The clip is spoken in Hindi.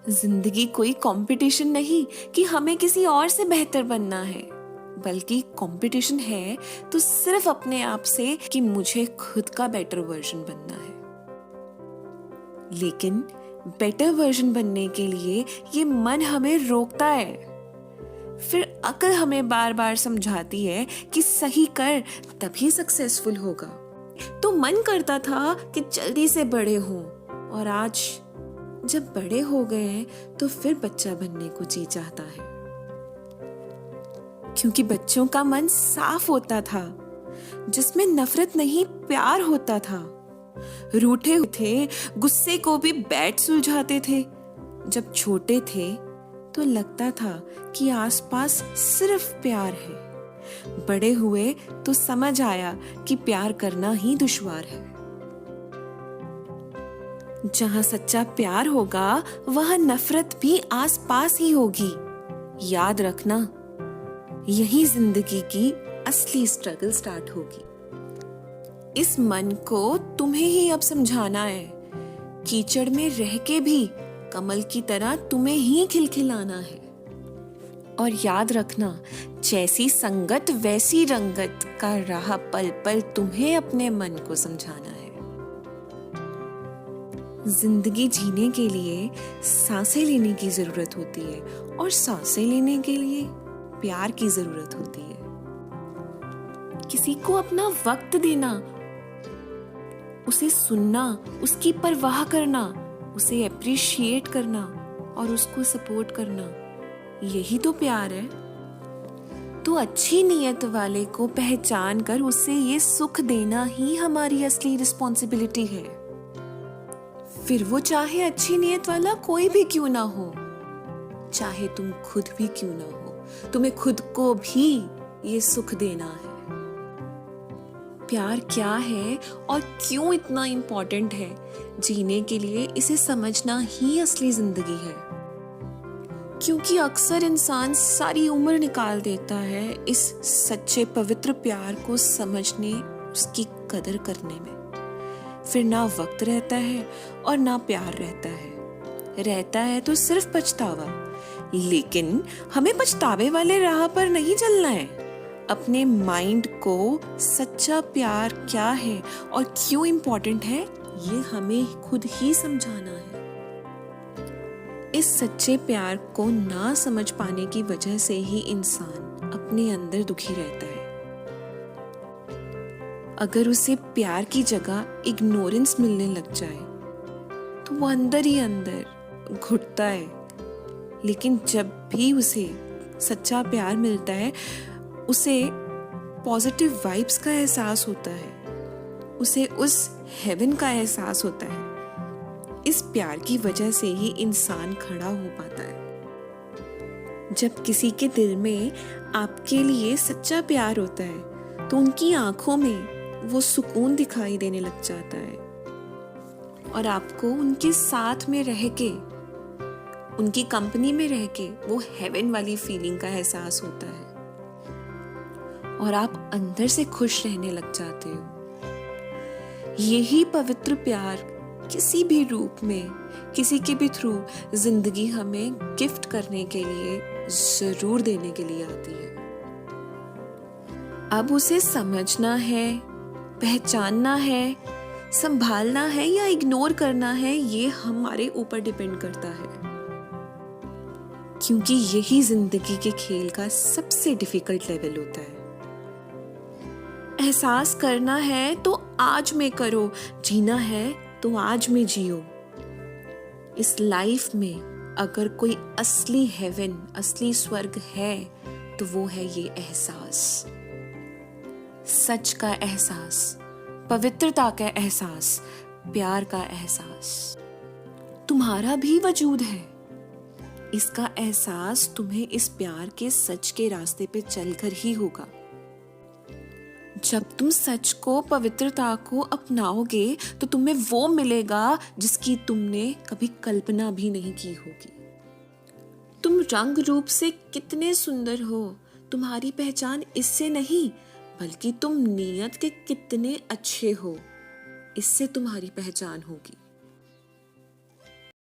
जिंदगी कोई कंपटीशन नहीं कि हमें किसी और से बेहतर बनना है, बल्कि कंपटीशन है तो सिर्फ अपने आप से कि मुझे खुद का बेटर वर्जन बनना है। लेकिन बेटर वर्जन बनने के लिए ये मन हमें रोकता है। फिर अक्ल हमें बार बार समझाती है कि सही कर तभी सक्सेसफुल होगा। तो मन करता था कि जल्दी से बड़े हों, और आज जब बड़े हो गए हैं तो फिर बच्चा बनने को जी चाहता है, क्योंकि बच्चों का मन साफ होता था, जिसमें नफरत नहीं प्यार होता था। रूठे थे, गुस्से को भी बैठ सुलझाते थे। जब छोटे थे तो लगता था कि आसपास सिर्फ प्यार है। बड़े हुए तो समझ आया कि प्यार करना ही दुश्वार है। जहां सच्चा प्यार होगा वहां नफरत भी आसपास ही होगी। याद रखना, यही जिंदगी की असली स्ट्रगल स्टार्ट होगी। इस मन को तुम्हें ही अब समझाना है। कीचड़ में रह के भी कमल की तरह तुम्हें ही खिलखिलाना है। और याद रखना, जैसी संगत वैसी रंगत का राह पल पल तुम्हें अपने मन को समझाना है। जिंदगी जीने के लिए सांसें लेने की जरूरत होती है, और सांसें लेने के लिए प्यार की जरूरत होती है। किसी को अपना वक्त देना, उसे सुनना, उसकी परवाह करना, उसे अप्रिशिएट करना और उसको सपोर्ट करना, यही तो प्यार है। तो अच्छी नीयत वाले को पहचान कर उसे ये सुख देना ही हमारी असली रिस्पॉन्सिबिलिटी है। फिर वो चाहे अच्छी नीयत वाला कोई भी क्यों ना हो, चाहे तुम खुद भी क्यों ना हो, तुम्हें खुद को भी ये सुख देना है। प्यार क्या है और क्यों इतना इम्पोर्टेंट है, जीने के लिए इसे समझना ही असली जिंदगी है। क्योंकि अक्सर इंसान सारी उम्र निकाल देता है इस सच्चे पवित्र प्यार को समझने, उसकी कदर करने में। फिर ना वक्त रहता है और ना प्यार रहता है तो सिर्फ पछतावा। लेकिन हमें पछतावे वाले राह पर नहीं चलना है। अपने माइंड को सच्चा प्यार क्या है और क्यों इम्पोर्टेंट है, ये हमें खुद ही समझाना है। इस सच्चे प्यार को ना समझ पाने की वजह से ही इंसान अपने अंदर दुखी रहता है। अगर उसे प्यार की जगह इग्नोरेंस मिलने लग जाए तो वो अंदर ही अंदर घुटता है। लेकिन जब भी उसे सच्चा प्यार मिलता है, उसे पॉजिटिव वाइब्स का एहसास होता है, उसे उस हेवन का एहसास होता है। इस प्यार की वजह से ही इंसान खड़ा हो पाता है। जब किसी के दिल में आपके लिए सच्चा प्यार होता है तो उनकी आंखों में वो सुकून दिखाई देने लग जाता है, और आपको उनके साथ में रह के, उनकी कंपनी में रह के वो हेवन वाली फीलिंग का एहसास होता है, और आप अंदर से खुश रहने लग जाते हो। यही पवित्र प्यार किसी भी रूप में, किसी के भी थ्रू जिंदगी हमें गिफ्ट करने के लिए, जरूर देने के लिए आती है। अब उसे समझना है, पहचानना है, संभालना है या इग्नोर करना है, ये हमारे ऊपर डिपेंड करता है। क्योंकि यही जिंदगी के खेल का सबसे डिफिकल्ट लेवल होता है। एहसास करना है तो आज में करो, जीना है तो आज में जियो। इस लाइफ में अगर कोई असली हेवन, असली स्वर्ग है तो वो है ये एहसास, सच का एहसास, पवित्रता का एहसास, प्यार का एहसास। तुम्हारा भी वजूद है। इसका एहसास तुम्हें इस प्यार के सच के रास्ते पे चलकर ही होगा। जब तुम सच को, पवित्रता को अपनाओगे तो तुम्हें वो मिलेगा जिसकी तुमने कभी कल्पना भी नहीं की होगी। तुम रंग रूप से कितने सुंदर हो, तुम्हारी पहचान इससे नहीं, बल्कि तुम नीयत के कितने अच्छे हो, इससे तुम्हारी पहचान होगी।